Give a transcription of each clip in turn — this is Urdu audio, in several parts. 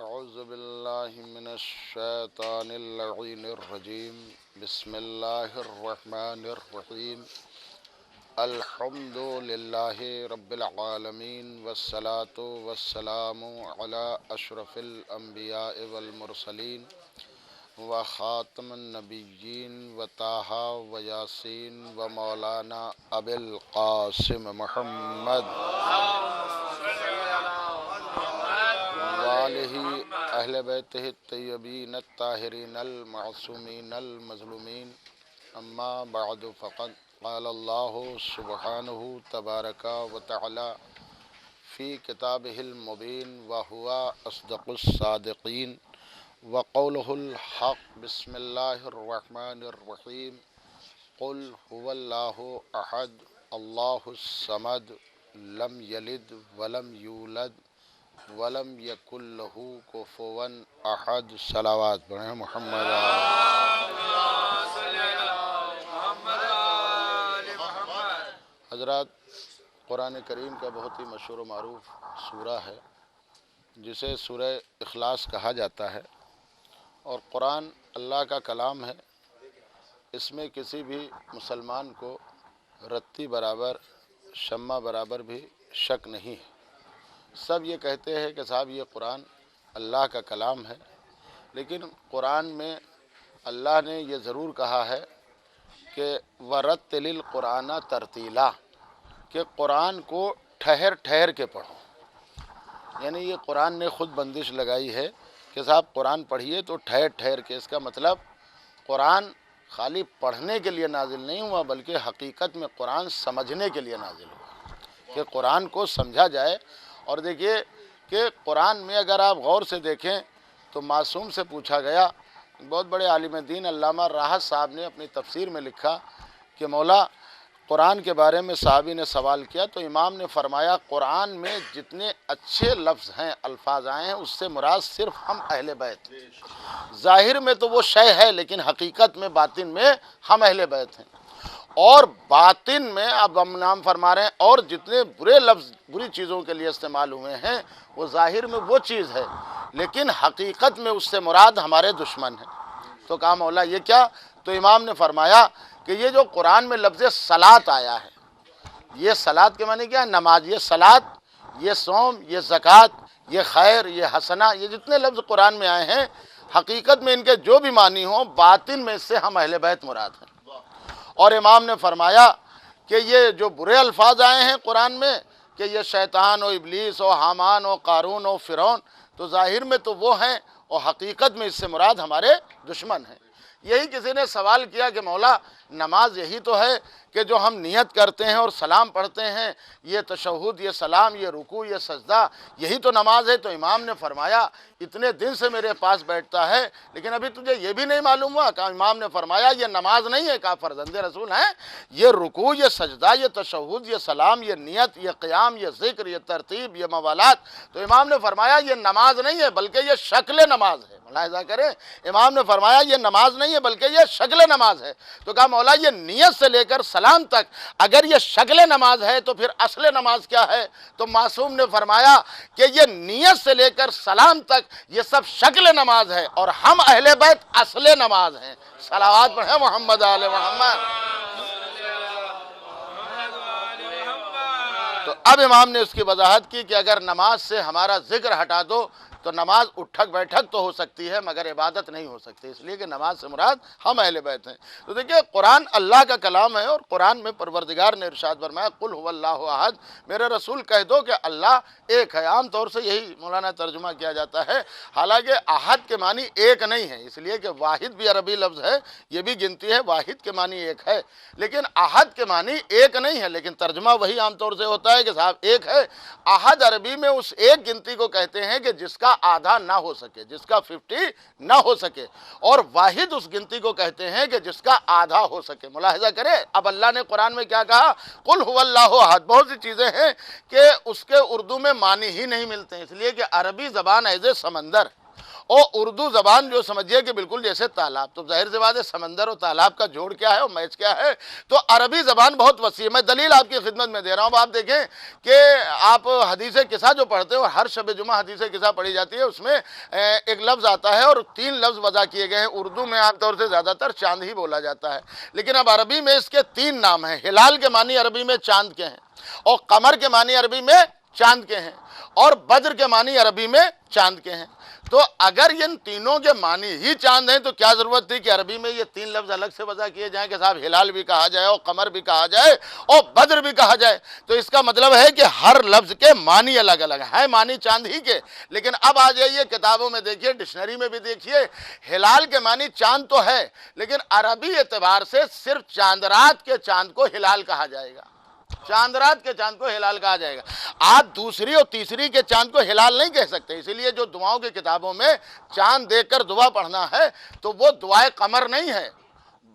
اعوذ باللہ من الشیطان اللعین الرجیم بسم اللہ الرحمن الرحیم الحمد للہ رب العالمین والصلاة والسلام علی اشرف الانبیاء والمرسلین وخاتم النبیین وطٰہٰ ویاسین ومولانا ابی القاسم محمد وآلہ اہل بیتہ الطیبین الطاہرین المعصومین المظلومین اما بعد فقد قال اللہ سبحانہ تبارک وتعالی فی کتابہ المبین وہو اصدق الصادقین وقولہ الحق بسم اللہ الرحمن الرحیم قل هو اللہ احد اللہ الصمد لم یلد ولم یولد ولم یکن لہ کفوا احد۔ صلوات پڑھیں محمد حضرات، قرآن کریم کا بہت ہی مشہور و معروف سورہ ہے جسے سورہ اخلاص کہا جاتا ہے، اور قرآن اللہ کا کلام ہے۔ اس میں کسی بھی مسلمان کو رتی برابر شمع برابر بھی شک نہیں ہے۔ سب یہ کہتے ہیں کہ صاحب یہ قرآن اللہ کا کلام ہے، لیکن قرآن میں اللہ نے یہ ضرور کہا ہے کہ وَرَتِّلِ الْقُرْآنَ تَرْتِیلًا، کہ قرآن کو ٹھہر ٹھہر کے پڑھو۔ یعنی یہ قرآن نے خود بندش لگائی ہے کہ صاحب قرآن پڑھیے تو ٹھہر ٹھہر کے۔ اس کا مطلب قرآن خالی پڑھنے کے لیے نازل نہیں ہوا، بلکہ حقیقت میں قرآن سمجھنے کے لیے نازل ہوا، کہ قرآن کو سمجھا جائے۔ اور دیکھیے کہ قرآن میں اگر آپ غور سے دیکھیں تو معصوم سے پوچھا گیا، بہت بڑے عالم دین علامہ راحت صاحب نے اپنی تفسیر میں لکھا کہ مولا قرآن کے بارے میں صحابی نے سوال کیا تو امام نے فرمایا قرآن میں جتنے اچھے لفظ ہیں، الفاظ آئے ہیں، اس سے مراد صرف ہم اہل بیت ہیں۔ ظاہر میں تو وہ شے ہے، لیکن حقیقت میں باطن میں ہم اہل بیت ہیں۔ اور باطن میں اب ہم نام فرما رہے ہیں، اور جتنے برے لفظ بری چیزوں کے لیے استعمال ہوئے ہیں وہ ظاہر میں وہ چیز ہے، لیکن حقیقت میں اس سے مراد ہمارے دشمن ہیں۔ تو کہا مولا یہ کیا؟ تو امام نے فرمایا کہ یہ جو قرآن میں لفظ صلاۃ آیا ہے، یہ صلاۃ کے معنی کیا ہے؟ نماز۔ یہ صلاۃ، یہ صوم، یہ زکوٰۃ، یہ خیر، یہ حسنہ، یہ جتنے لفظ قرآن میں آئے ہیں، حقیقت میں ان کے جو بھی معنی ہوں، باطن میں اس سے ہم اہل بیت مراد ہیں۔ اور امام نے فرمایا کہ یہ جو برے الفاظ آئے ہیں قرآن میں، کہ یہ شیطان و ابلیس و حامان و قارون و فرعون، تو ظاہر میں تو وہ ہیں، اور حقیقت میں اس سے مراد ہمارے دشمن ہیں۔ یہی کسی نے سوال کیا کہ مولا نماز یہی تو ہے کہ جو ہم نیت کرتے ہیں اور سلام پڑھتے ہیں، یہ تشہد، یہ سلام، یہ رکوع، یہ سجدہ، یہی تو نماز ہے۔ تو امام نے فرمایا اتنے دن سے میرے پاس بیٹھتا ہے لیکن ابھی تجھے یہ بھی نہیں معلوم ہوا؟ کہ امام نے فرمایا یہ نماز نہیں ہے، کہا فرزند رسول ہیں، یہ رکوع، یہ سجدہ، یہ تشہد، یہ سلام، یہ نیت، یہ قیام، یہ ذکر، یہ ترتیب، یہ موالات۔ تو امام نے فرمایا یہ نماز نہیں ہے بلکہ یہ شکل نماز ہے۔ ملاحظہ کریں، امام نے فرمایا یہ نماز نہیں ہے بلکہ یہ شکل نماز ہے۔ تو کہا مولا یہ نیت سے لے کر سلام تک اگر یہ شکل نماز ہے تو پھر اصل نماز کیا ہے؟ تو معصوم نے فرمایا کہ یہ نیت سے لے کر سلام تک یہ سب شکل نماز ہے، اور ہم اہل بیت اصل نماز ہیں۔ صلوات پڑھیں محمد آل محمد۔ تو اب امام نے اس کی وضاحت کی کہ اگر نماز سے ہمارا ذکر ہٹا دو تو نماز اٹھک بیٹھک تو ہو سکتی ہے مگر عبادت نہیں ہو سکتی، اس لیے کہ نماز سے مراد ہم اہل بیت ہیں۔ تو دیکھیں قرآن اللہ کا کلام ہے، اور قرآن میں پروردگار نے ارشاد فرمایا قل هو اللہ احد، میرے رسول کہہ دو کہ اللہ ایک ہے۔ عام طور سے یہی مولانا ترجمہ کیا جاتا ہے، حالانکہ احد کے معنی ایک نہیں ہے، اس لیے کہ واحد بھی عربی لفظ ہے، یہ بھی گنتی ہے، واحد کے معنی ایک ہے، لیکن احد کے معنی ایک نہیں ہے، لیکن ترجمہ وہی عام طور سے ہوتا ہے کہ صاحب ایک ہے۔ احد عربی میں اس ایک گنتی کو کہتے ہیں کہ جس کا آدھا نہ ہو سکے، جس کا 50 نہ ہو سکے، اور واحد اس گنتی کو کہتے ہیں کہ جس کا آدھا ہو سکے۔ ملاحظہ کریں، اب اللہ نے قرآن میں کیا کہا؟ قل هو اللہ احد۔ بہت سی چیزیں ہیں کہ اس کے اردو میں معنی ہی نہیں ملتے ہیں، اس لیے کہ عربی زبان ایز سمندر، اور اردو زبان جو سمجھیے کہ بالکل جیسے تالاب، تو ظاہر سی بات ہے سمندر اور تالاب کا جوڑ کیا ہے اور میچ کیا ہے. تو عربی زبان بہت وسیع ہے. میں دلیل آپ کی خدمت میں دے رہا ہوں. آپ دیکھیں کہ آپ حدیث قصہ جو پڑھتے ہو، ہر شب جمعہ حدیث قصہ پڑھی جاتی ہے، اس میں ایک لفظ آتا ہے اور 3 لفظ وضع کیے گئے ہیں. اردو میں عام طور سے زیادہ تر چاند ہی بولا جاتا ہے، لیکن اب عربی میں اس کے 3 نام ہیں. ہلال کے معنی عربی میں چاند کے ہیں، اور قمر کے معنی عربی میں چاند کے ہیں، اور بدر کے معنی عربی میں چاند کے ہیں. تو اگر ان تینوں کے معنی ہی چاند ہیں تو کیا ضرورت تھی کہ عربی میں یہ 3 لفظ الگ سے وضع کیے جائیں کہ صاحب ہلال بھی کہا جائے اور قمر بھی کہا جائے اور بدر بھی کہا جائے. تو اس کا مطلب ہے کہ ہر لفظ کے معنی الگ الگ ہیں، معنی چاند ہی کے. لیکن اب آ جائیے کتابوں میں دیکھیے، ڈکشنری میں بھی دیکھیے، ہلال کے معنی چاند تو ہے، لیکن عربی اعتبار سے صرف چاند رات کے چاند کو ہلال کہا جائے گا. چاند رات کے چاند کو ہلال کہا جائے گا. آپ دوسری اور تیسری کے چاند کو ہلال نہیں کہہ سکتے. اسی لیے جو دعاؤں کی کتابوں میں چاند دیکھ کر دعا پڑھنا ہے تو وہ دعائے قمر نہیں ہے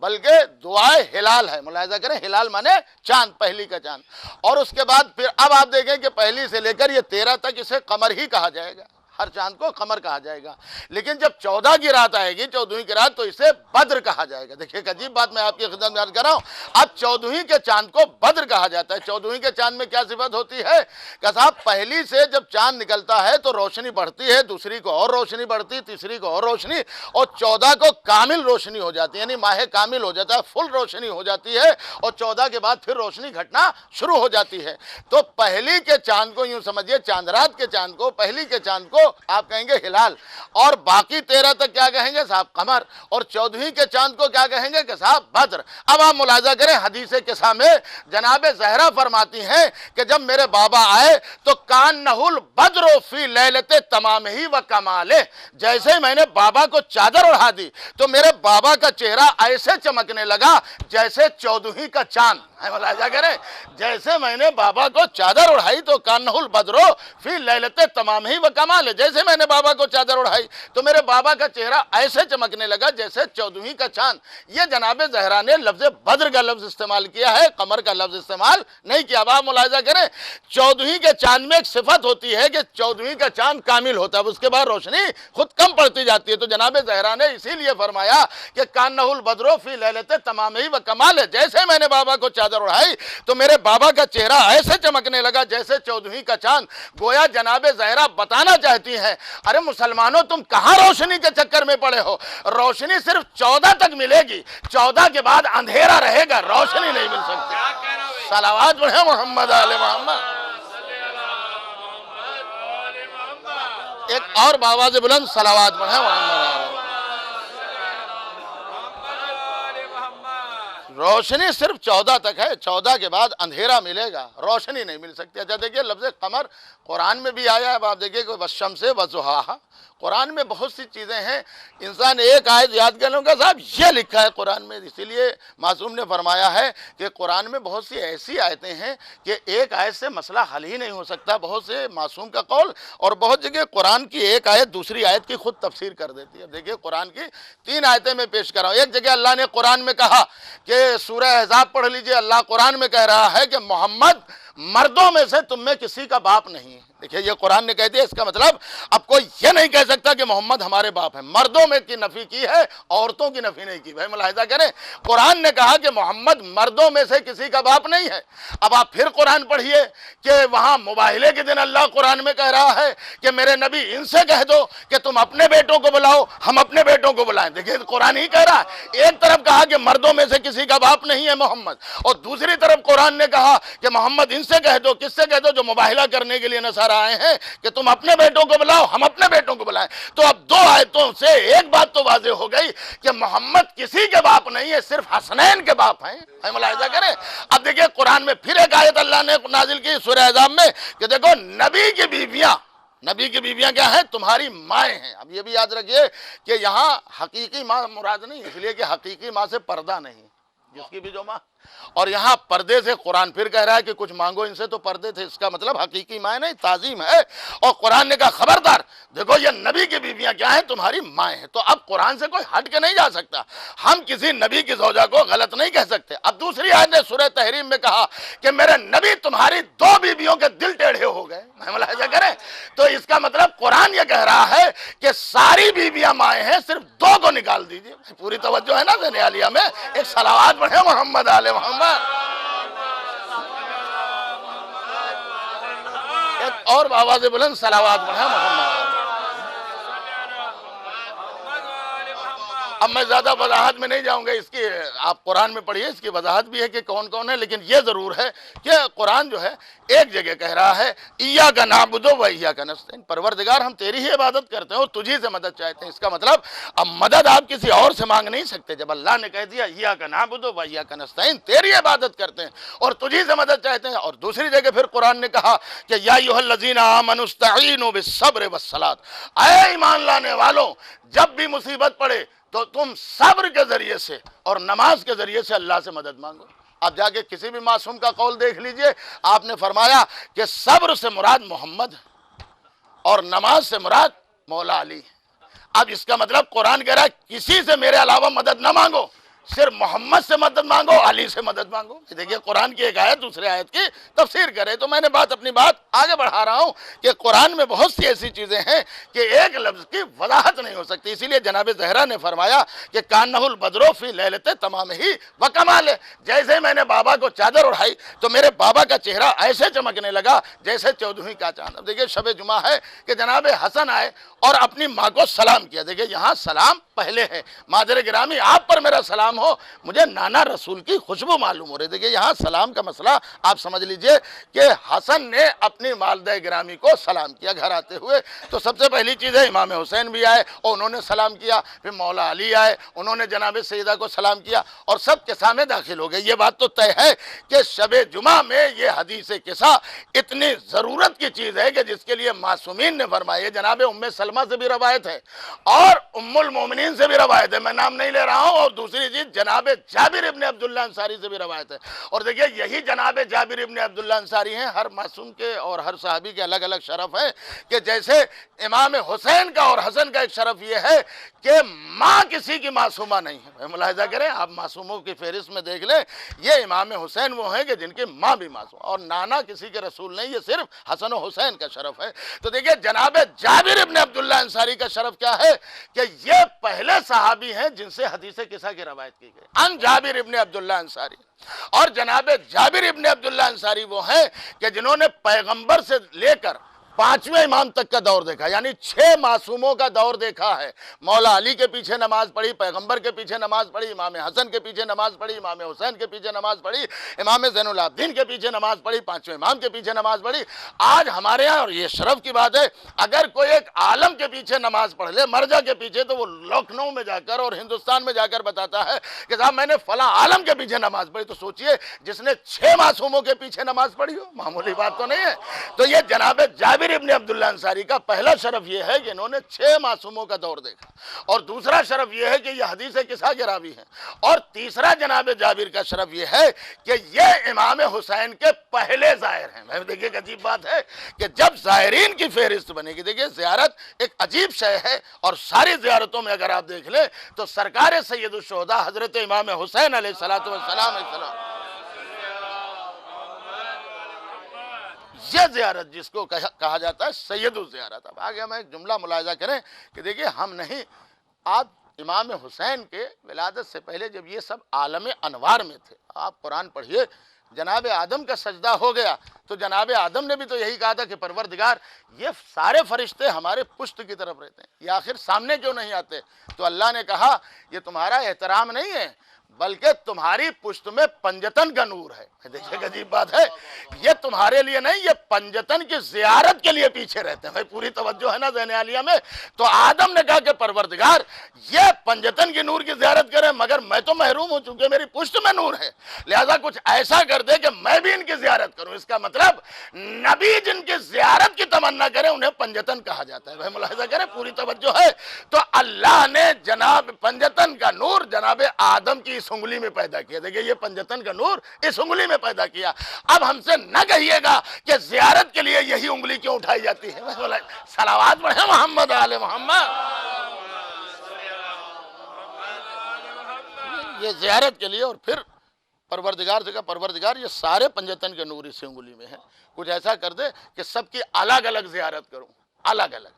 بلکہ دعائے ہلال ہے. ملاحظہ کریں، ہلال مانے چاند، پہلی کا چاند. اور اس کے بعد پھر اب آپ دیکھیں کہ پہلی سے لے کر یہ 13 تک اسے قمر ہی کہا جائے گا، ہر چاند کو قمر کہا جائے گا. لیکن جب 14 کی رات آئے گی، 14ویں کی رات، تو اسے بدر کہا جائے گا. دیکھیے ایک عجیب بات میں آپ کی خدمت میں عرض کر رہا ہوں. اب 14ویں کے چاند کو بدر کہا جاتا ہے. 14ویں کے چاند میں کیا صفت ہوتی ہے کہ صاحب پہلی سے جب چاند نکلتا ہے تو روشنی بڑھتی ہے، دوسری کو اور روشنی بڑھتی، تیسری کو اور روشنی، اور 14 کو کامل روشنی ہو جاتی ہے، یعنی ماہ کامل ہو جاتا ہے، فل روشنی ہو جاتی ہے. اور 14 کے بعد پھر روشنی گھٹنا شروع ہو جاتی ہے. تو پہلی کے چاند کو یوں سمجھیے، چاند رات کے چاند کو، پہلی کے چاند کو آپ کہیں گے ہلال، اور باقی 13 تک کیا کہیں گے صاحب قمر، اور 14ویں کے چاند کو کیا کہیں گے کہ صاحب بدر. اب آپ ملاحظہ کریں حدیث قصہ میں جناب زہرا فرماتی ہیں کہ جب میرے بابا آئے تو کانہ البدر فی لیلۃ تمامہ و کمالہ، جیسے ہی میں نے بابا کو چادر اڑا دی تو میرے بابا کا چہرہ ایسے چمکنے لگا جیسے 14ویں کا چاند. ملاحظہ کریں، جیسے میں نے بابا کو چادر اڑائی تو کانہ البدر فی لیلۃ تمامہ و کمالہ، جیسے میں نے بابا کو چادر اڑائی تو میرے بابا کا چہرہ ایسے چمکنے لگا جیسے 14ویں کا چاند. یہ جناب زہرا نے لفظ بدر کا لفظ استعمال کیا ہے، قمر کا لفظ استعمال نہیں کیا. اب آپ ملاحظہ کریں 14ویں کے چاند میں ایک صفت ہوتی ہے کہ 14ویں کا چاند کامل ہوتا ہے، اس کے بعد روشنی خود کم پڑتی جاتی ہے. تو جناب زہرا نے اسی لیے فرمایا کہ کانہ البدر فی لیلۃ تمامہ و کمالہ، جیسے میں نے بابا کو چادر اڑائی تو میرے بابا کا چہرہ ایسے چمکنے لگا جیسے 14ویں کا چاند. گویا جناب زہرا بتانا چاہتی ہیں ارے مسلمانوں تم کہاں روشنی کے چکر میں پڑے ہو، روشنی صرف 14 تک ملے گی، 14 کے بعد اندھیرا رہے گا، روشنی نہیں مل سکتی. صلوات پڑھیں محمد آل محمد. ایک اور بآواز بلند صلوات پڑھیں محمد آل محمد. روشنی صرف 14 تک ہے، 14 کے بعد اندھیرا ملے گا، روشنی نہیں مل سکتی. اچھا دیکھیے لفظ قمر قرآن میں بھی آیا ہے. اب آپ دیکھیے کہ والشمس وضحاہا، قرآن میں بہت سی چیزیں ہیں. انسان ایک آیت یاد کر لوں گا صاحب یہ لکھا ہے قرآن میں. اسی لیے معصوم نے فرمایا ہے کہ قرآن میں بہت سی ایسی آیتیں ہیں کہ ایک آیت سے مسئلہ حل ہی نہیں ہو سکتا. بہت سے معصوم کا قول، اور بہت جگہ قرآن کی ایک آیت دوسری آیت کی خود تفسیر کر دیتی ہے. دیکھیے قرآن کی 3 آیتیں میں پیش کر رہا ہوں. ایک جگہ اللہ نے قرآن میں کہا کہ سورہ احزاب پڑھ لیجئے، اللہ قرآن میں کہہ رہا ہے کہ محمد مردوں میں سے تم میں کسی کا باپ نہیں ہے. دیکھیں یہ قرآن نے کہہ دیا، اس کا مطلب اب کوئی یہ نہیں کہہ سکتا کہ محمد ہمارے باپ ہیں. مردوں میں کی نفی کی ہے، عورتوں کی نفی نہیں کی. بھائی ملاحظہ کریں، قرآن نے کہا کہ محمد مردوں میں سے کسی کا باپ نہیں ہے. اب آپ پھر قرآن پڑھیے کہ وہاں مباہلے کے دن اللہ قرآن میں کہہ رہا ہے کہ میرے نبی ان سے کہہ دو کہ تم اپنے بیٹوں کو بلاؤ، ہم اپنے بیٹوں کو بلائیں. دیکھیں قرآن ہی کہہ رہا ہے، ایک طرف کہا کہ مردوں میں سے کسی کا باپ نہیں ہے محمد، اور دوسری طرف قرآن نے کہا کہ محمد ان سے کہہ دو. کس سے کہہ دو؟ جو مباہلہ کرنے کے لیے نصارہ آئے ہیں کہ تم اپنے بیٹوں کو بلاؤ، ہم اپنے بیٹوں کو بلائیں. تو اب 2 آیتوں سے ایک بات تو واضح ہو گئی کہ محمد کسی کے باپ نہیں ہے، صرف حسنین کے باپ ہیں. ملاحظہ کریں. اب دیکھیں قرآن میں پھر ایک آیت اللہ نے نازل کی سورہ احزاب میں کہ دیکھو نبی کی بیویاں کیا ہیں؟ تمہاری مائیں ہیں. اب یہ بھی یاد رکھیے کہ یہاں حقیقی ماں مراد نہیں، اس لیے کہ حقیقی ماں سے پردہ نہیں، جس کی بھی جو ماں. اور یہاں پردے سے قرآن پھر کہہ رہا ہے کہ کچھ مانگو ان سے، تو پردے تھے، اس کا مطلب حقیقی مائیں نہیں، تعظیم ہے. اور قرآن نے کہا خبردار، دیکھو یہ نبی کی بیویاں کیا ہیں؟ تمہاری مائیں ہیں. تو اب قرآن سے کوئی ہٹ کے نہیں جا سکتا، ہم کسی نبی کی زوجہ کو غلط نہیں کہہ سکتے. اب دوسری آیت نے سورہ تحریم میں کہا کہ میرے نبی تمہاری 2 بیویوں کے دل ٹیڑھے ہو گئے. ملاحظہ کریں تو اس کا مطلب قرآن یہ کہہ رہا ہے کہ ساری بیویاں مائیں ہیں، صرف 2 کو نکال دیجئے۔ پوری توجہ ہے نا زین عالیہ میں؟ ایک صلوات پڑھیں محمد آل محمد، ایک اور آواز بلند صلوات پڑھیں محمد آل۔ اب میں زیادہ وضاحت میں نہیں جاؤں گا، اس کی آپ قرآن میں پڑھیے، اس کی وضاحت بھی ہے کہ کون کون ہے، لیکن یہ ضرور ہے کہ قرآن جو ہے ایک جگہ کہہ رہا ہے ایاک نعبد و ایاک نستعین، پروردگار ہم تیری ہی عبادت کرتے ہیں اور تجھی سے مدد چاہتے ہیں۔ اس کا مطلب اب مدد آپ کسی اور سے مانگ نہیں سکتے۔ جب اللہ نے کہہ دیا ایاک نعبد و ایاک نستعین، تیری عبادت کرتے ہیں اور تجھی سے مدد چاہتے ہیں، اور دوسری جگہ پھر قرآن نے کہا کہ یا ایھا الذین آمنوا استعینوا بالصبر والصلاۃ، اے ایمان لانے والوں، جب بھی مصیبت پڑے تو تم صبر کے ذریعے سے اور نماز کے ذریعے سے اللہ سے مدد مانگو۔ اب جا کے کسی بھی معصوم کا قول دیکھ لیجئے، آپ نے فرمایا کہ صبر سے مراد محمد اور نماز سے مراد مولا علی۔ اب اس کا مطلب قرآن کہہ رہا ہے کسی سے میرے علاوہ مدد نہ مانگو، صرف محمد سے مدد مانگو، علی سے مدد مانگو۔ دیکھیے قرآن کی ایک آیت دوسرے آیت کی تفسیر کرے، تو میں نے اپنی بات آگے بڑھا رہا ہوں کہ قرآن میں بہت سی ایسی چیزیں ہیں کہ ایک لفظ کی وضاحت نہیں ہو سکتی۔ اسی لیے جناب زہرا نے فرمایا کہ کانہ البدر فی لیلۃ تمام ہی و کمال، جیسے میں نے بابا کو چادر اڑائی تو میرے بابا کا چہرہ ایسے چمکنے لگا جیسے 14ویں کا چاند۔ اب دیکھیے شب جمعہ ہے کہ جناب حسن آئے اور اپنی ماں کو سلام کیا۔ دیکھیے یہاں سلام پہلے ہے، مادر گرامی آپ پر میرا سلام ہو، مجھے نانا رسول کی خوشبو معلوم ہو رہی۔ دیکھیے یہاں سلام کا مسئلہ آپ سمجھ لیجئے کہ حسن نے اپنی والدہ گرامی کو سلام کیا گھر آتے ہوئے، تو سب سے پہلی چیز ہے امام حسین بھی آئے اور انہوں نے سلام کیا، پھر مولا علی آئے، انہوں نے جناب سیدہ کو سلام کیا اور سب کے سامنے داخل ہو گئے۔ یہ بات تو طے ہے کہ شب جمعہ میں یہ حدیث قصہ اتنی ضرورت کی چیز ہے کہ جس کے لیے معصومین نے فرمایا، جناب ام سلمہ سے بھی روایت ہے اور ام المومنین سے بھی روایت ہے، میں نام نہیں لے رہا ہوں، اور دوسری چیز جناب جابر ابن عبداللہ انصاری سے بھی روایت ہے۔ اور دیکھیے یہی جناب جابر ابن عبداللہ انصاری ہیں، ہر معصوم کے اور ہر صحابی کے الگ الگ شرف ہے، کہ جیسے امام حسین کا اور حسن کا ایک شرف یہ ہے کہ ماں کسی کی معصومہ نہیں ہے۔ ملاحظہ کریں، آپ معصوموں کی فہرست میں دیکھ لیں، یہ امام حسین وہ ہیں کہ جن کی ماں بھی معصوم، اور نانا کسی کے رسول نہیں، یہ صرف حسن و حسین کا شرف ہے۔ تو دیکھیے جناب جابر ابن عبداللہ انصاری کا شرف کیا ہے کہ یہ پہلے صحابی ہیں جن سے حدیث قصہ کی روایت کی گئی، ان جابر ابن عبداللہ انصاری۔ اور جناب جابر ابن عبداللہ انصاری وہ ہیں کہ جنہوں نے پیغمبر سے لے کر 5ویں امام تک کا دور دیکھا، یعنی 6 معصوموں کا دور دیکھا ہے۔ مولا علی کے پیچھے نماز پڑھی، پیغمبر کے پیچھے نماز پڑھی، امام حسن کے پیچھے نماز پڑھی، امام حسین کے پیچھے نماز پڑھی، امام زین العابدین کے پیچھے نماز پڑھی، 5ویں امام کے پیچھے نماز پڑھی۔ آج ہمارے ہاں، اور یہ شرف کی بات ہے، اگر کوئی ایک عالم کے پیچھے نماز پڑھ لے، مرجع کے پیچھے، تو وہ لکھنؤ میں جا کر اور ہندوستان میں جا کر بتاتا ہے کہ صاحب میں نے فلاں عالم کے پیچھے نماز پڑھی۔ تو سوچئے جس نے 6 معصوموں کے پیچھے نماز پڑھی ہو، معمولی بات تو نہیں ہے۔ تو یہ جناب جابر ابن عبداللہ انصاری کا پہلا شرف یہ ہے کہ انہوں نے 6 معصوموں کا دور دیکھا، اور دوسرا شرف یہ ہے کہ یہ حدیث قصہ کے راوی ہیں، اور تیسرا جناب جابر کا شرف یہ ہے کہ یہ امام حسین کے پہلے زائر ہیں۔ میں دیکھیے عجیب بات ہے کہ جب زائرین کی فہرست بنے گی، دیکھیے زیارت ایک عجیب شے ہے، اور ساری زیارتوں میں اگر آپ دیکھ لیں تو سرکار سید الشہداء حضرت امام حسین علیہ السلام یہ زیارت جس کو کہا جاتا ہے سید الزیارت۔ اب آگے ہم ایک جملہ ملاحظہ کریں کہ دیکھیے ہم نہیں، آپ امام حسین کے ولادت سے پہلے جب یہ سب عالم انوار میں تھے، آپ قرآن پڑھیے، جناب آدم کا سجدہ ہو گیا تو جناب آدم نے بھی تو یہی کہا تھا کہ پروردگار یہ سارے فرشتے ہمارے پشت کی طرف رہتے ہیں، یہ آخر سامنے کیوں نہیں آتے؟ تو اللہ نے کہا یہ تمہارا احترام نہیں ہے، بلکہ تمہاری پشت میں پنجتن کا نور ہے۔ دیکھیے عجیب بات ہے، یہ تمہارے لیے نہیں، یہ پنجتن کی زیارت کے لیے پیچھے رہتے ہیں۔ بھائی پوری توجہ ہے نا زین عالیہ میں؟ تو آدم نے کہا کہ پروردگار یہ پنجتن کی نور کی زیارت کریں، مگر میں تو محروم ہوں چونکہ میری پشت میں نور ہے، لہذا کچھ ایسا کر دے کہ میں بھی ان کی زیارت کروں۔ اس کا مطلب نبی جن کی زیارت کی تمنا کرے انہیں پنجتن کہا جاتا ہے۔ بھائی ملاحظہ کریں، پوری توجہ ہے۔ تو اللہ نے جناب پنجتن کا نور جناب آدم کی اس انگلی میں پیدا کیا۔ دیکھیں یہ پنجتن کا نور اس انگلی میں پیدا کیا۔ اب ہم سے نہ کہیے گا کہ زیارت کے لیے یہی انگلی کیوں اٹھائی جاتی ہے۔ صلوات پڑھیں محمد آل محمد۔ یہ زیارت کے لیے، اور پھر پروردگار سے کہا پروردگار یہ سارے پنجتن کے نور اسی انگلی میں ہیں، کچھ ایسا کر دے کہ سب کی الگ الگ زیارت کروں۔ الگ الگ.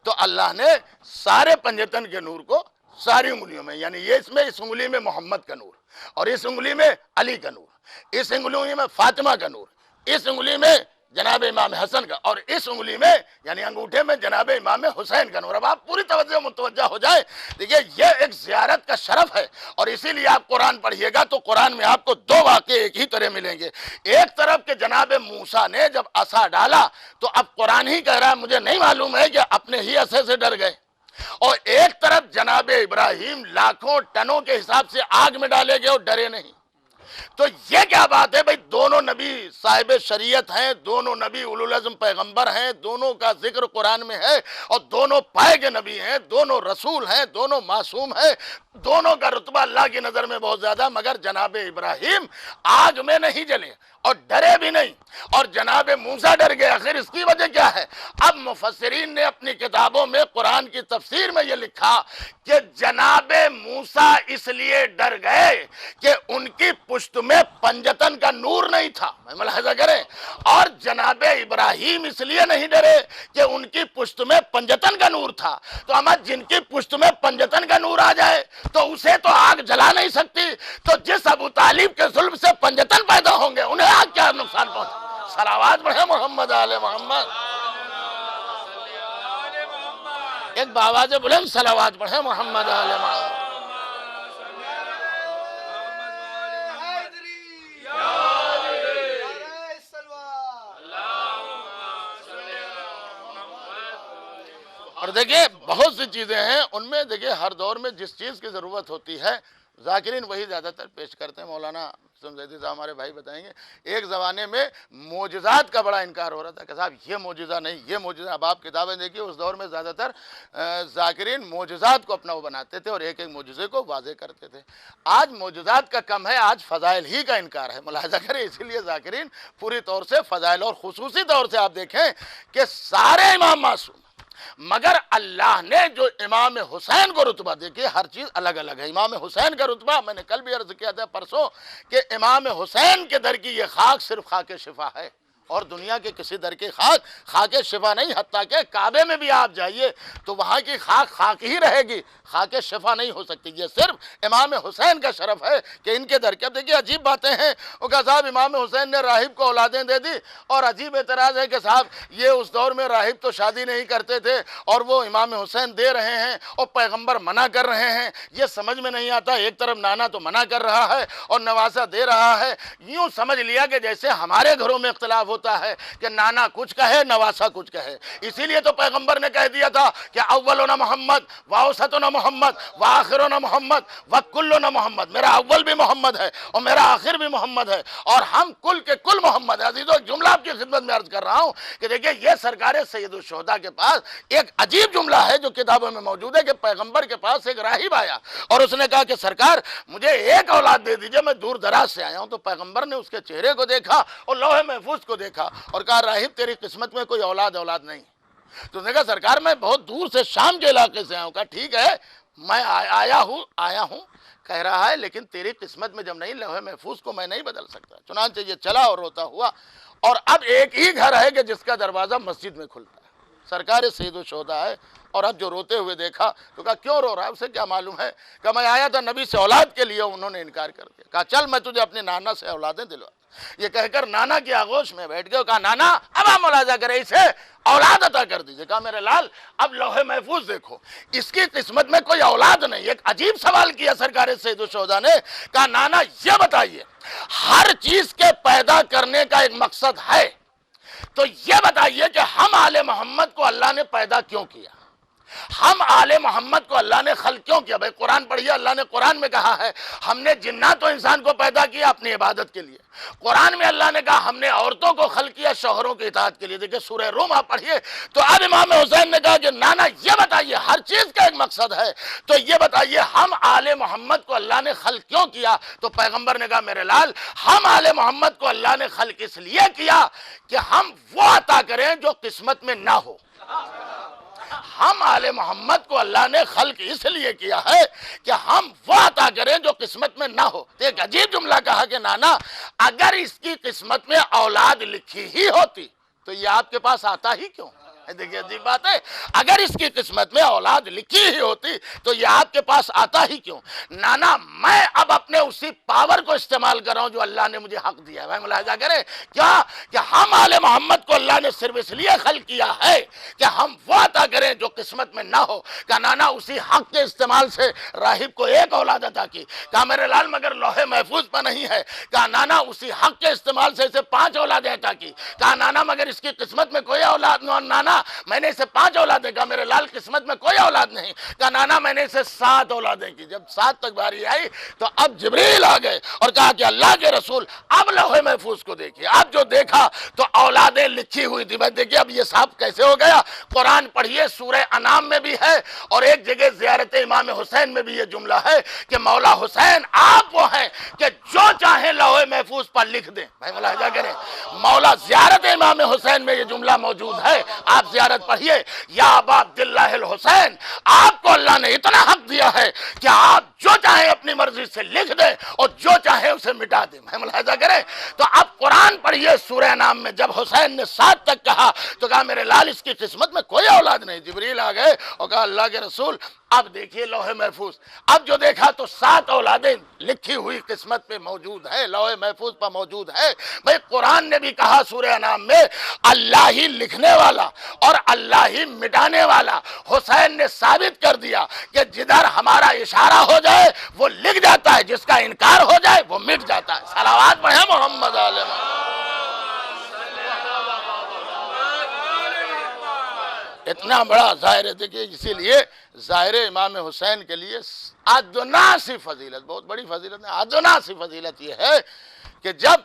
تو اللہ نے سارے پنجتن کے نور کو ساری انگلیوں میں، یعنی یہ اس انگلی میں محمد کا نور، اور اس انگلی میں علی کا نور، اس انگلی میں فاطمہ کا نور، اس انگلی میں جناب امام حسن کا، اور اس انگلی میں یعنی انگوٹھے میں جناب امام حسین کا نور. اب آپ پوری توجہ متوجہ ہو جائے. دیکھیے یہ ایک زیارت کا شرف ہے، اور اسی لیے آپ قرآن پڑھیے گا تو قرآن میں آپ کو دو واقعے ایک ہی طرح ملیں گے. ایک طرف کہ جناب موسیٰ نے جب عصا ڈالا تو اب قرآن ہی کہہ رہا ہے مجھے نہیں معلوم ہے کہ اپنے ہی عصے سے ڈر گئے، اور ایک طرف جناب ابراہیم لاکھوں ٹنوں کے حساب سے آگ میں ڈالے گئے اور ڈرے نہیں. تو یہ کیا بات ہے بھئی؟ دونوں نبی صاحب شریعت ہیں، دونوں نبی اولو العزم پیغمبر ہیں، دونوں کا ذکر قرآن میں ہے، اور دونوں پائے کے نبی ہیں، دونوں رسول ہیں، دونوں معصوم ہیں، دونوں کا رتبہ اللہ کی نظر میں بہت زیادہ. مگر جناب ابراہیم آگ میں نہیں جلے اور ڈرے بھی نہیں، اور جناب موسیٰ ڈر گئے. آخر اس کی وجہ کیا ہے؟ اب مفسرین نے اپنی کتابوں میں قرآن کی تفسیر میں یہ لکھا کہ جناب موسیٰ اس لیے ڈر گئے کہ ان کی پشت میں پنجتن کا نور نہیں تھا. ملاحظہ کریں. اور جناب ابراہیم اس لیے نہیں ڈرے کہ ان کی پشت میں پنجتن کا نور تھا. تو اما جن کی پشت میں پنجتن کا نور آ جائے تو اسے تو آگ جلا نہیں سکتی، تو جس ابو طالب کے ظلم سے پنجتن پیدا ہوں گے انہیں آگ کیا نقصان پہنچے. صلوات پڑھیں محمد آل محمد. ایک باواز بلند صلوات پڑھیں محمد آل محمد. اور دیکھیں بہت سی چیزیں ہیں، ان میں دیکھیں ہر دور میں جس چیز کی ضرورت ہوتی ہے ذاکرین وہی زیادہ تر پیش کرتے ہیں. مولانا حسن زیدی صاحب ہمارے بھائی بتائیں گے ایک زمانے میں معجزات کا بڑا انکار ہو رہا تھا کہ صاحب یہ معجزہ نہیں، یہ معجزہ. اب آپ کتابیں دیکھیے اس دور میں زیادہ تر ذاکرین معجزات کو اپنا وہ بناتے تھے اور ایک ایک معجزے کو واضح کرتے تھے. آج معجزات کا کم ہے، آج فضائل ہی کا انکار ہے. ملاحظہ کریں. اسی لیے ذاکرین پوری طور سے فضائل، اور خصوصی طور سے آپ دیکھیں کہ سارے امام معصوم، مگر اللہ نے جو امام حسین کو رتبہ، دیکھیے ہر چیز الگ الگ ہے. امام حسین کا رتبہ میں نے کل بھی عرض کیا تھا پرسوں کہ امام حسین کے در کی یہ خاک صرف خاک شفا ہے، اور دنیا کے کسی در کی خاک شفا نہیں. حتیٰ کہ کعبے میں بھی آپ جائیے تو وہاں کی خاک ہی رہے گی، خاک شفا نہیں ہو سکتی. یہ صرف امام حسین کا شرف ہے کہ ان کے در کے. اب دیکھیے عجیب باتیں ہیں. وہ کہا صاحب امام حسین نے راہب کو اولادیں دے دی، اور عجیب اعتراض ہے کہ صاحب یہ اس دور میں راہب تو شادی نہیں کرتے تھے اور وہ امام حسین دے رہے ہیں اور پیغمبر منع کر رہے ہیں. یہ سمجھ میں نہیں آتا. ایک طرف نانا تو منع کر رہا ہے اور نواسا دے رہا ہے. یوں سمجھ لیا کہ جیسے ہمارے گھروں میں اختلاف ہوتا ہے کہ نانا کچھ کہے نواسا کچھ کہے. اسی لیے تو پیغمبر نے کہہ دیا تھا کہ اولنا محمد واوسطنا محمد وآخرنا محمد وکلنا محمد. میرا اول بھی محمد ہے اور میرا آخر بھی محمد ہے، اور ہم کل کے کل محمد ہے. عزیزو ایک جملہ آپ کی خدمت میں عرض کر رہا ہوں کہ دیکھیں یہ سرکار سید الشہداء کے پاس ایک عجیب جملہ ہے جو کتابوں میں موجود ہے کہ پیغمبر کے پاس ایک راہب آیا اور اس نے کہا کہ سرکار مجھے ایک اولاد دے دیجئے، میں دور دراز سے آیا ہوں. تو پیغمبر نے اس کے چہرے کو دیکھا اور لوح محفوظ کو دیکھا اور کہا راہب تیری قسمت میں کوئی اولاد نہیں. تو نے کہا سرکار میں بہت دور سے شام کے علاقے سے آیا ہوں. کہا ٹھیک ہے میں آیا ہوں کہہ رہا ہے، لیکن تیری قسمت میں جب نہیں، لوح محفوظ کو میں نہیں بدل سکتا. چنانچہ یہ چلا اور روتا ہوا، اور اب ایک ہی گھر ہے کہ جس کا دروازہ مسجد میں کھلتا ہے، سرکار سید الشہداء ہے. اور اب جو روتے ہوئے دیکھا تو کہا کیوں رو رہا ہے؟ اسے کیا معلوم ہے؟ کہ میں آیا تھا نبی سے اولاد کے لیے، انہوں نے انکار کر دیا. کہا چل میں تجھے اپنے نانا سے اولادیں دلوا. یہ کہہ کر نانا کی آغوش میں بیٹھ گئے. کہا نانا اب آپ ملاحظہ کریں، اسے اولاد عطا کر دیجئے. کہا میرے لال اب لوح محفوظ دیکھو، اس کی قسمت میں کوئی اولاد نہیں. ایک عجیب سوال کیا سرکار سید الشہداء نے. کہا نانا یہ بتائیے ہر چیز کے پیدا کرنے کا ایک مقصد ہے، تو یہ بتائیے کہ ہم آل محمد کو اللہ نے پیدا کیوں کیا؟ ہم آل محمد کو اللہ نے خلق کیوں کیا؟ بھائی قرآن پڑھیے. اللہ نے قرآن میں کہا ہے ہم نے جنات و انسان کو پیدا کیا اپنی عبادت کے لیے. قرآن میں اللہ نے کہا ہم نے عورتوں کو خلق کیا شوہروں کی اطاعت کے لیے. دیکھیں سورہ روم آپ پڑھیے. تو اب امام حسین نے کہا کہ نانا یہ بتائیے ہر چیز کا ایک مقصد ہے، تو یہ بتائیے ہم آل محمد کو اللہ نے خلق کیوں کیا؟ تو پیغمبر نے کہا میرے لال ہم آل محمد کو اللہ نے خلق اس لیے کیا کہ ہم وہ عطا کریں جو قسمت میں نہ ہو. ہم آل محمد کو اللہ نے خلق اس لیے کیا ہے کہ ہم وہ عطا کریں جو قسمت میں نہ ہو. ایک عجیب جملہ کہا کہ نانا اگر اس کی قسمت میں اولاد لکھی ہی ہوتی تو یہ آپ کے پاس آتا ہی کیوں؟ دیکھیے عجیب بات ہے، اگر اس کی قسمت میں اولاد لکھی ہی ہوتی تو یہ آپ کے پاس آتا ہی کیوں؟ نانا میں اب اپنے اسی پاور کو استعمال کر رہا ہوں جو اللہ نے مجھے حق دیا ہے۔ میں ملاحظہ کریں کیا کہ ہم آل محمد کو اللہ نے صرف اس لیے خلق کیا ہے کہ ہم وہ عطا کریں جو قسمت میں نہ ہو۔ کہ نانا اسی حق کے استعمال سے راہب کو ایک اولاد عطا کی، کہا میرے لال مگر لوح محفوظ پر نہیں ہے، کہا نانا اسی حق کے استعمال سے اسے 5 اولادیں عطا کی، کہا نانا مگر اس کی قسمت میں کوئی اولاد نہ، نانا میں نے اسے 5 اولادیں، کہا میرے لال قسمت میں کوئی اولاد نہیں، کہا نانا میں نے اسے 7 اولادیں کی۔ جب 7 تک باری آئی تو اب جبریل آ گئے اور کہا کہ اللہ کے رسول اب لوح محفوظ کو دیکھیے۔ اب جو دیکھا تو اولادیں لکھی ہوئی تھی۔ بھائی دیکھیے اب یہ صاحب کیسے ہو گیا؟ قرآن پڑھیے، سورہ انعام میں بھی ہے اور ایک جگہ زیارت امام حسین میں بھی یہ جملہ ہے کہ مولا حسین آپ وہ ہیں کہ جو چاہیں لوح محفوظ پر لکھ دیں۔ بھائی ملاحظہ کریں، مولا زیارت امام حسین میں یہ جملہ موجود ہے، آپ زیارت پڑھیے، یا ابا عبداللہ الحسین، آپ کو اللہ نے اتنا حق دیا ہے کہ آپ جو چاہیں اپنی مرضی سے لکھ دیں اور جو چاہیں اسے مٹا دیں۔ میں ملاحظہ کریں تو اب قرآن پڑھیے سورہ نام میں جب حسین نے 7 تک کہا تو کہا میرے لال اس کی قسمت میں کوئی اولاد نہیں۔ جبریل آ گئے اور کہا اللہ کے رسول اب دیکھیے لوح محفوظ۔ اب جو دیکھا تو 7 اولادیں لکھی ہوئی قسمت پہ موجود ہے، لوح محفوظ پر موجود ہے۔ بھئی قرآن نے بھی کہا سورہ انعام میں اللہ ہی لکھنے والا اور اللہ ہی مٹانے والا۔ حسین نے ثابت کر دیا کہ جدھر ہمارا اشارہ ہو جائے وہ لکھ جاتا ہے، جس کا انکار ہو جائے وہ مٹ جاتا ہے۔ صلوات پڑھیں محمد علیہ محمد۔ اتنا بڑا ظاہر ہے، دیکھیے اسی لیے ظاہر امام حسین کے لیے ادنا سی فضیلت، بہت بڑی فضیلت ہے، ادنا سی فضیلت یہ ہے کہ جب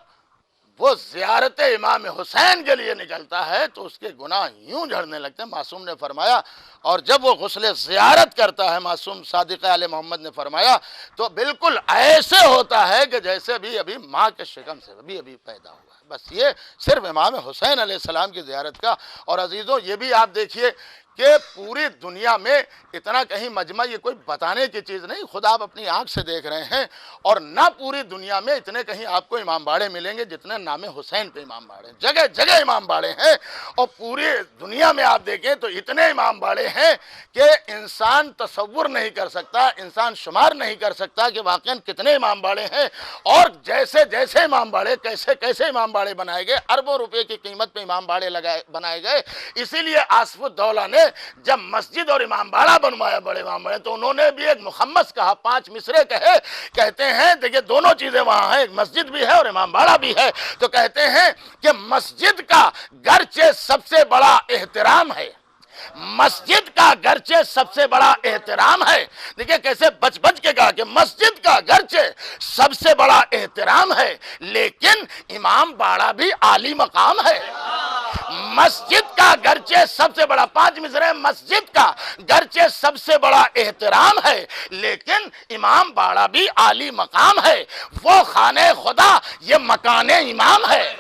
وہ زیارت امام حسین کے لیے نکلتا ہے تو اس کے گناہ یوں جھڑنے لگتے ہیں۔ معصوم نے فرمایا اور جب وہ غسل زیارت کرتا ہے، معصوم صادق علیہ محمد نے فرمایا تو بالکل ایسے ہوتا ہے کہ جیسے ابھی ماں کے شکم سے ابھی پیدا ہوا ہے۔ بس یہ صرف امام حسین علیہ السلام کی زیارت کا۔ اور عزیزوں یہ بھی آپ دیکھیے کہ پوری دنیا میں اتنا کہیں مجمع، یہ کوئی بتانے کی چیز نہیں، خود آپ اپنی آنکھ سے دیکھ رہے ہیں، اور نہ پوری دنیا میں اتنے کہیں آپ کو امام باڑے ملیں گے جتنے نام حسین پہ امام باڑے ہیں۔ جگہ جگہ امام باڑے ہیں، اور پوری دنیا میں آپ دیکھیں تو اتنے امام باڑے ہیں کہ انسان تصور نہیں کر سکتا، انسان شمار نہیں کر سکتا کہ واقعاً کتنے امام باڑے ہیں، اور جیسے جیسے امام باڑے کیسے کیسے امام باڑے بنائے گئے، اربوں روپے کی قیمت پہ امام باڑے بنائے گئے۔ اسی لیے آصف الدولہ نے جب مسجد اور امام باڑہ بنوایا، بڑے امام باڑے، تو انہوں نے بھی ایک مخمس کہا، 5 مصرے کہے، کہتے ہیں دیکھیں دونوں چیزیں وہاں ہیں، ایک مسجد بھی ہے اور امام باڑہ بھی ہے، تو کہتے ہیں کہ مسجد کا گرچہ سب سے بڑا احترام ہے، مسجد کا گرچہ سب سے بڑا احترام ہے، دیکھیں کیسے بچ بچ کے کہا کہ مسجد کا گرچہ سب سے بڑا احترام ہے لیکن امام باڑہ بھی عالی مقام ہے۔ مسجد کا گرچہ سب سے بڑا، 5 مصرے، مسجد کا گرچہ سب سے بڑا احترام ہے لیکن امام باڑہ بھی عالی مقام ہے، وہ خانہ خدا یہ مکان امام ہے۔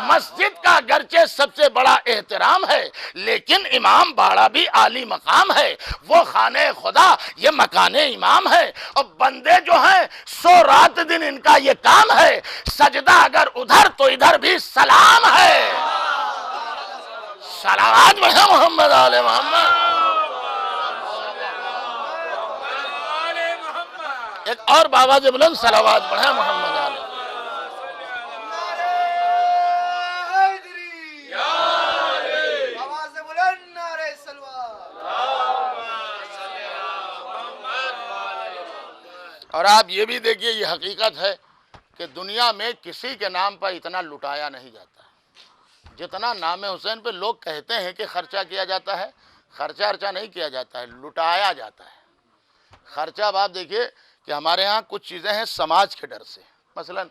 مسجد کا گرچہ سب سے بڑا احترام ہے لیکن امام باڑہ بھی عالی مقام ہے، وہ خانہ خدا یہ مکان امام ہے۔ اور بندے جو ہیں 100 رات دن ان کا یہ کام ہے، سجدہ اگر ادھر تو ادھر بھی سلام ہے۔ صلوات پڑھیں محمد علیہ محمد۔ ایک اور بابا سے بلند صلوات پڑھیں محمد علیہ۔ اور آپ یہ بھی دیکھیے یہ حقیقت ہے کہ دنیا میں کسی کے نام پر اتنا لٹایا نہیں جاتا جتنا نام حسین پہ لوگ کہتے ہیں کہ خرچہ کیا جاتا ہے۔ خرچہ نہیں کیا جاتا ہے، لٹایا جاتا ہے۔ خرچہ اب آپ دیکھیے کہ ہمارے ہاں کچھ چیزیں ہیں سماج کے ڈر سے، مثلا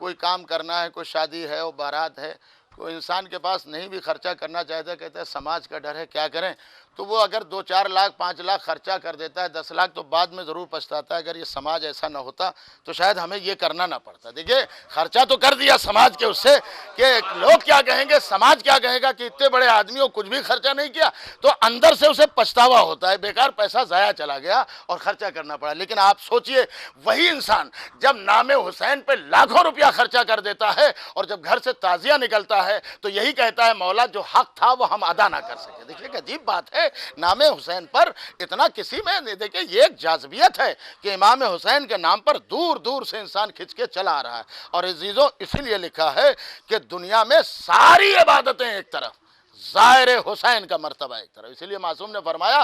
کوئی کام کرنا ہے، کوئی شادی ہے، وہ بارات ہے، کوئی انسان کے پاس نہیں بھی خرچہ کرنا چاہتا، کہتا ہے سماج کا ڈر ہے کیا کریں، تو وہ اگر 2-4 لاکھ 5 لاکھ خرچہ کر دیتا ہے، 10 لاکھ تو بعد میں ضرور پچھتاتا ہے اگر یہ سماج ایسا نہ ہوتا تو شاید ہمیں یہ کرنا نہ پڑتا۔ دیکھیے خرچہ تو کر دیا سماج کے اس سے کہ لوگ کیا کہیں گے، سماج کیا کہے گا کہ اتنے بڑے آدمیوں کچھ بھی خرچہ نہیں کیا، تو اندر سے اسے پچھتاوا ہوتا ہے، بیکار پیسہ ضائع چلا گیا اور خرچہ کرنا پڑا۔ لیکن آپ سوچئے وہی انسان جب نام حسین پہ لاکھوں روپیہ خرچہ کر دیتا ہے اور جب گھر سے تعزیہ نکلتا رہا ہے تو یہی کہتا ہے مولا جو حق تھا وہ ہم ادا نہ کر سکے۔ دیکھیے کہ عجیب بات ہے، نام حسین پر اتنا کسی میں دیکھیے یہ ایک جاذبیت ہے کہ امام حسین کے نام پر دور دور سے انسان کھنچ کے چلا آ رہا ہے۔ اور عزیزوں اسی لیے لکھا ہے کہ دنیا میں ساری عبادتیں ایک طرف، زائر حسین کا مرتبہ ایک طرف۔ اسی لیے معصوم نے فرمایا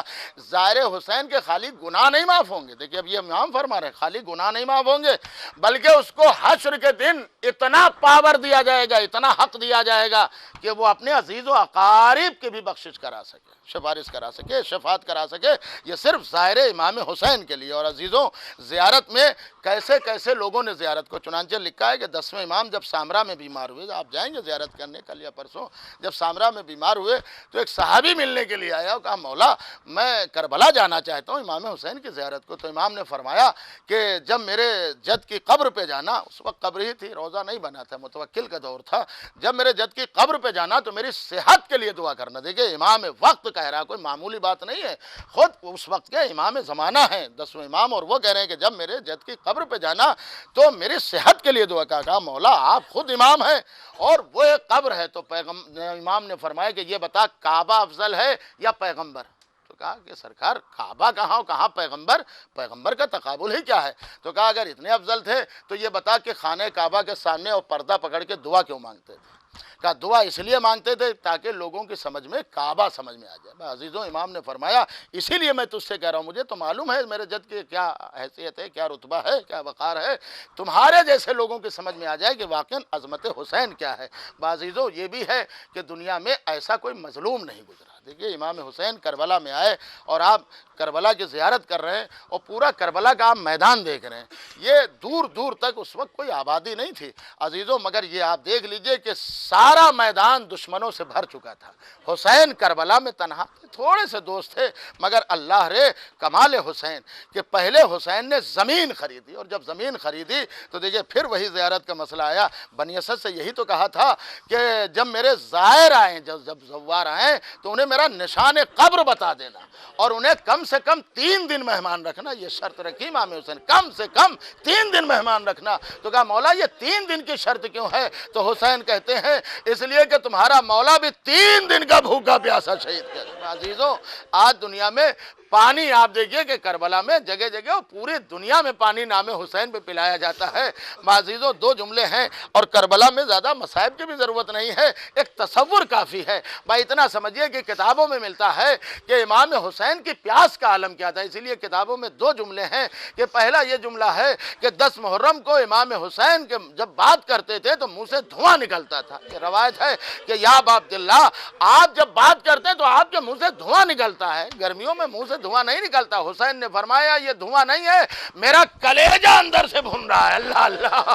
زائر حسین کے خالی گناہ نہیں معاف ہوں گے، دیکھیں اب یہ امام فرما رہے ہیں خالی گناہ نہیں معاف ہوں گے بلکہ اس کو حشر کے دن اتنا پاور دیا جائے گا، اتنا حق دیا جائے گا کہ وہ اپنے عزیز و اقارب کی بھی بخشش کرا سکے، سفارش کرا سکے، شفاعت کرا سکے۔ یہ صرف ظاہر امام حسین کے لیے۔ اور عزیزوں زیارت میں کیسے کیسے لوگوں نے زیارت کو، چنانچہ لکھا ہے کہ 10ویں امام جب سامرا میں بیمار ہوئے، آپ جائیں گے زیارت کرنے کل یا پرسوں، جب سامرا میں بیمار ہوئے تو ایک صحابی ملنے کے لیے آیا اور کہا مولا میں کربلا جانا چاہتا ہوں امام حسین کی زیارت کو۔ تو امام نے فرمایا کہ جب میرے جد کی قبر پہ جانا، اس وقت قبر ہی تھی، روزہ نہیں بنا تھا، متوکل کا دور تھا، جب میرے جد کی قبر پہ جانا تو میری صحت کے لیے دعا کرنا۔ دیکھیں امام وقت کہہ رہا، کوئی معمولی بات نہیں ہے، خود اس وقت کے امام زمانہ ہیں 10ویں امام، اور وہ کہہ رہے ہیں کہ جب میرے جد کی قبر پہ جانا تو میری صحت کے لیے دعا کہا مولا آپ خود امام ہیں اور وہ ایک قبر ہے۔ تو امام نے فرمایا کہ یہ بتا کعبہ افضل ہے یا پیغمبر؟ تو کہا کہ سرکار کعبہ کہاں کہاں پیغمبر، پیغمبر کا تقابل ہی کیا ہے؟ تو کہا اگر اتنے افضل تھے تو یہ بتا کہ خانہ کعبہ کے سامنے اور پردہ پکڑ کے دعا کیوں مانگتے تھے؟ کہا دعا اس لیے مانگتے تھے تاکہ لوگوں کی سمجھ میں کعبہ سمجھ میں آ جائے۔ عزیزوں امام نے فرمایا اسی لیے میں تجھ سے کہہ رہا ہوں، مجھے تو معلوم ہے میرے جد کی کیا حیثیت ہے، کیا رتبہ ہے، کیا وقار ہے، تمہارے جیسے لوگوں کی سمجھ میں آ جائے کہ واقعاً عظمت حسین کیا ہے۔ عزیزوں یہ بھی ہے کہ دنیا میں ایسا کوئی مظلوم نہیں گزرا۔ دیکھیے امام حسین کربلا میں آئے اور آپ کربلا کی زیارت کر رہے ہیں اور پورا کربلا کا آپ میدان دیکھ رہے ہیں، یہ دور دور تک اس وقت کوئی آبادی نہیں تھی عزیزوں، مگر یہ آپ دیکھ لیجئے کہ سارا میدان دشمنوں سے بھر چکا تھا۔ حسین کربلا میں تنہا، تھوڑے سے دوست تھے، مگر اللہ رے کمال حسین کہ پہلے حسین نے زمین خریدی، اور جب زمین خریدی تو دیکھیے پھر وہی زیارت کا مسئلہ آیا۔ بنی اسد سے یہی تو کہا تھا کہ جب میرے زائر آئیں، جب زوار آئیں تو انہیں میرا نشان قبر بتا دینا اور انہیں کم سے کم 3 دن مہمان رکھنا، یہ شرط رکھی امام حسین، کم سے کم 3 دن مہمان رکھنا۔ تو کہا مولا یہ 3 دن کی شرط کیوں ہے؟ تو حسین کہتے ہیں اس لیے کہ تمہارا مولا بھی 3 دن کا بھوکا پیاسا شہید کیا۔ عزیزوں آج دنیا میں پانی آپ دیکھیے کہ کربلا میں جگہ جگہ اور پوری دنیا میں پانی نام حسین پہ پلایا جاتا ہے۔ عزیزوں 2 جملے ہیں اور کربلا میں زیادہ مصائب کی بھی ضرورت نہیں ہے، ایک تصور کافی ہے۔ بھائی اتنا سمجھیے کہ کتابوں میں ملتا ہے کہ امام حسین کی پیاس کا عالم کیا تھا، اسی لیے کتابوں میں 2 جملے ہیں کہ پہلا یہ جملہ ہے کہ 10 محرم کو امام حسین کے جب بات کرتے تھے تو منہ سے دھواں نکلتا تھا۔ یہ روایت ہے کہ یا ابا عبداللہ آپ جب بات کرتے تو آپ کے منہ سے دھواں نکلتا ہے، گرمیوں میں منہ سے دھواں نہیں نکلتا۔ حسین نے فرمایا یہ دھواں نہیں ہے، میرا کلیجہ اندر سے بھن رہا ہے۔ اللہ اللہ،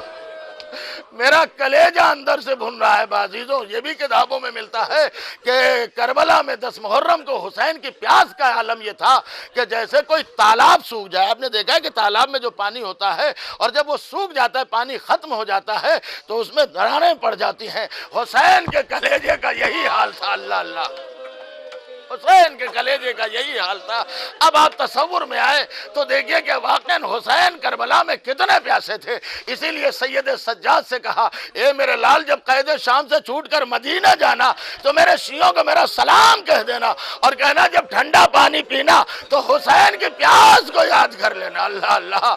میرا کلیجہ اندر سے بھن رہا ہے۔ عزیزوں یہ بھی کتابوں میں ملتا ہے کہ کربلا میں 10 محرم کو حسین کی پیاس کا عالم یہ تھا کہ جیسے کوئی تالاب سوکھ جائے۔ آپ نے دیکھا ہے کہ تالاب میں جو پانی ہوتا ہے اور جب وہ سوکھ جاتا ہے، پانی ختم ہو جاتا ہے تو اس میں دراڑیں پڑ جاتی ہیں، حسین کے کلیجے کا یہی حال تھا۔ اللہ اللہ، حسین کے کلیجے کا یہی حال تھا۔ اب آپ تصور میں آئے تو دیکھیے کہ واقعاً حسین کربلا میں کتنے پیاسے تھے۔ اسی لیے سید سجاد سے کہا اے میرے لال جب قید شام سے چھوٹ کر مدینہ جانا تو میرے شیعوں کو میرا سلام کہہ دینا اور کہنا جب ٹھنڈا پانی پینا تو حسین کی پیاس کو یاد کر لینا۔ اللہ اللہ،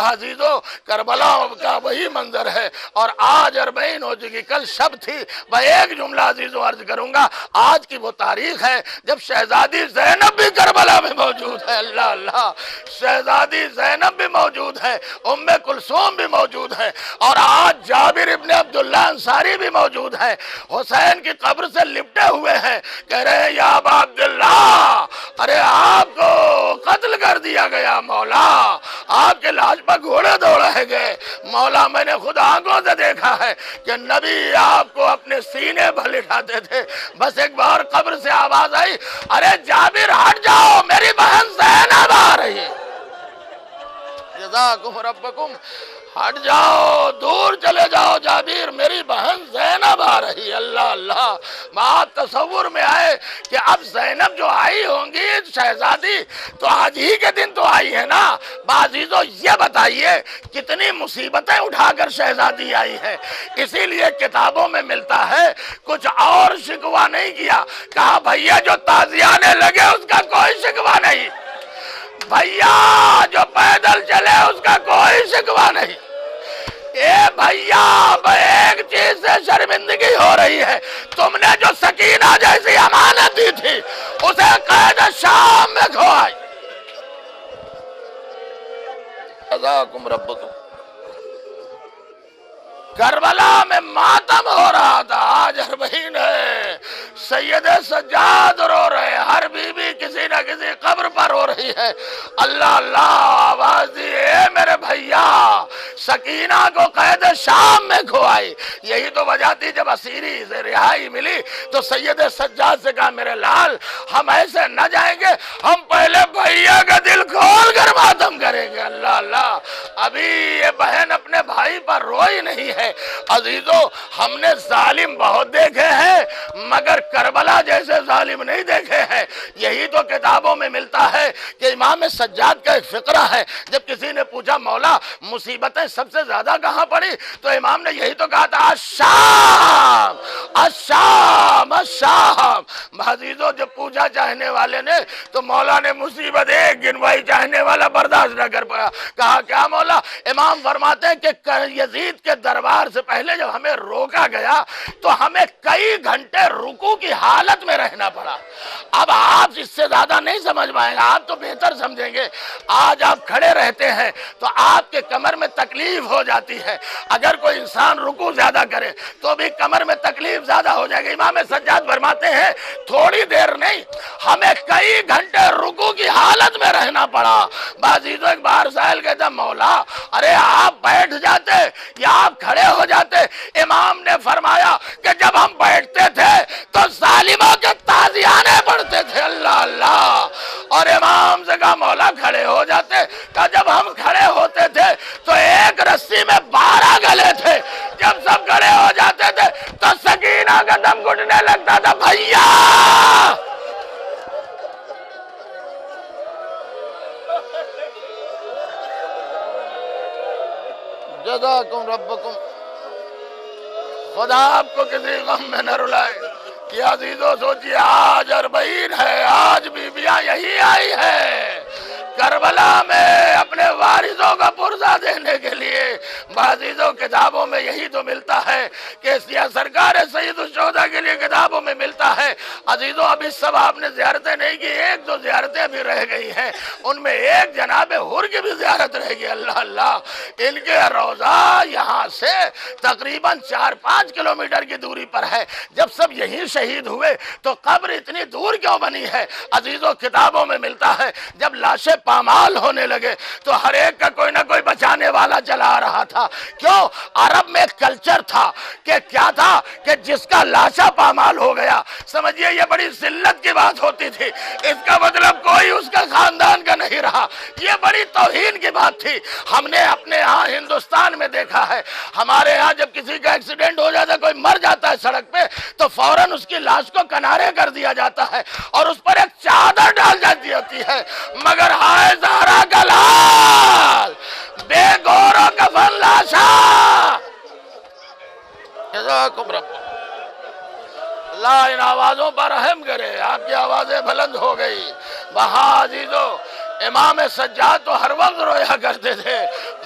عزیزوں کربلا کا وہی منظر ہے اور آج 40 ہو چکی، کل شب تھی۔ میں ایک جملہ عزیزوں عرض کروں گا، آج کی وہ تاریخ ہے جب شہزادی زینب بھی کربلا میں موجود ہے۔ اللہ اللہ، شہزادی زینب بھی موجود ہے، ام کلثوم بھی موجود ہے اور آج جابر ابن عبداللہ انصاری بھی موجود ہے، حسین کی قبر سے لپٹے ہوئے ہیں، کہہ رہے ہیں یا ابا عبداللہ ارے آپ کو قتل کر دیا گیا مولا، آپ کے لاش پر گھوڑے دوڑائے گئے مولا، میں نے خود آنکھوں سے دیکھا ہے کہ نبی آپ کو اپنے سینے پر لٹاتے تھے۔ بس ایک بار قبر سے آواز آئی ارے جابر ہٹ جاؤ میری بہن زینب آ رہی ہے۔ جزاکم ربکم ہٹ جاؤ، دور چلے جاؤ جابر، میری بہن زینب آ رہی۔ اللہ اللہ، بات تصور میں آئے کہ اب زینب جو آئی ہوں گی شہزادی تو آج ہی کے دن تو آئی ہے نا۔ عزیزو یہ بتائیے کتنی مصیبتیں اٹھا کر شہزادی آئی ہے۔ اسی لیے کتابوں میں ملتا ہے کچھ اور شکوہ نہیں کیا، کہا بھیا جو تازیانے لگے اس کا کوئی شکوہ نہیں، بھیا جو پیدل چلے اس کا کوئی شکوہ نہیں۔ اے بھیا اب ایک چیز سے شرمندگی ہو رہی ہے، تم نے جو سکینہ جیسی امانت دی تھی اسے قید شام میں کھوائی۔ جزاکم ربکم۔ کربلا میں ماتم ہو رہا تھا، آج اربعین ہے، سید سجاد رو رہے، ہر بی بی کسی نہ کسی قبر پر رو رہی ہے۔ اللہ اللہ آواز دی، اے میرے بھیا سکینہ کو قید شام میں کھوائی۔ یہی تو وجہ تھی جب اسیری سے رہائی ملی تو سید سجاد سے کہا میرے لال ہم ایسے نہ جائیں گے، ہم پہلے بھیا کا دل کھول کر ماتم کریں گے۔ اللہ اللہ، ابھی یہ بہن اپنے بھائی پر روئی نہیں ہے۔ عزیزو ہم نے ظالم بہت دیکھے ہیں مگر کربلا جیسے ظالم نہیں دیکھے ہیں۔ یہی تو کتابوں میں ملتا ہے کہ امام سجاد کا ایک فقرہ ہے، جب کسی نے پوچھا مولا مصیبتیں سب سے زیادہ کہاں پڑی تو امام نے یہی تو کہا تھا الشام الشام الشام۔ عزیزو جب پوچھا چاہنے والے نے تو مولا نے مصیبت ایک گنوائی، چاہنے والا برداشت نہ کر پایا، کہا کیا مولا؟ امام فرماتے ہیں کہ یزید کے دربار سے پہلے جب ہمیں روکا گیا تو ہمیں کئی گھنٹے رکوع کی حالت میں رہنا پڑا۔ اب آپ اس سے زیادہ نہیں سمجھ پائیں گے، آپ تو بہتر سمجھیں گے۔ آج آپ کھڑے رہتے ہیں تو آپ کے کمر میں تکلیف ہو جاتی ہے، اگر کوئی انسان رکوع زیادہ کرے تو بھی کمر میں تکلیف زیادہ ہو جائے گی۔ امام سجاد فرماتے ہیں تھوڑی دیر نہیں، ہمیں کئی گھنٹے رکوع کی حالت میں رہنا پڑا۔ عزیزو ایک بار سائل کہتا مولا ارے آپ بیٹھ جاتے یا آپ کھڑے ہو جاتے؟ امام نے فرمایا کہ جب ہم بیٹھتے تھے تو ظالموں کے تازیانے پڑھتے تھے۔ اللہ اللہ، اور امام سے کہا مولا کھڑے ہو جاتے؟ کہ جب ہم کھڑے ہوتے تھے تو ایک رسی میں 12 گلے تھے، جب سب کھڑے ہو جاتے تھے تو سکینہ کا دم گھٹنے لگتا تھا۔ بھیا جزاکم ربکم، خدا آپ کو کسی غم میں نہ رلائے۔ یہ عزیزو سوچئے آج اربعین ہے، آج بیبیاں یہی آئی ہے کربلا میں اپنے وارثوں کا پرزہ دینے کے لیے۔ عزیزو کتابوں میں یہی تو ملتا ہے کہ سرکار سید الشہداء کے لیے کتابوں میں ملتا ہے۔ عزیزو ابھی سب آپ نے زیارتیں نہیں کی، ایک دو زیارتیں بھی رہ گئی ہیں، ان میں ایک جناب حر کی بھی زیارت رہ گئی۔ اللہ اللہ، ان کے روضہ یہاں سے تقریباً 4-5 کلومیٹر کی دوری پر ہے۔ جب سب یہیں شہید ہوئے تو قبر اتنی دور کیوں بنی ہے؟ عزیزو کتابوں میں ملتا ہے جب لاشیں پامال ہونے لگے تو ہر ایک کا کوئی نہ کوئی بچانے والا چلا آ رہا تھا۔ کیوں؟ عرب میں ایک کلچر تھا کہ کیا تھا کہ جس کا لاشا پامال ہو گیا، سمجھئے یہ بڑی ذلت کی بات ہوتی تھی، اس کا مطلب کوئی اس کا خاندان کا نہیں رہا، یہ بڑی توہین کی بات تھی۔ ہم نے اپنے ہاں ہندوستان میں دیکھا ہے، ہمارے ہاں جب کسی کا ایکسیڈنٹ ہو جاتا ہے، کوئی مر جاتا ہے سڑک پہ تو فوراً اس کی لاش کو کنارے کر دیا جاتا ہے اور اس پر ایک چادر ڈال جاتی ہوتی ہے، مگر ہائے زہرا کا لال بے گور و کفن لاشا۔ جزاکم رب اللہ ان آوازوں پر رحم کرے، آپ کی آوازیں بلند ہو گئی۔ وہاں عزیزو امام سجاد تو ہر وقت رویا کرتے تھے۔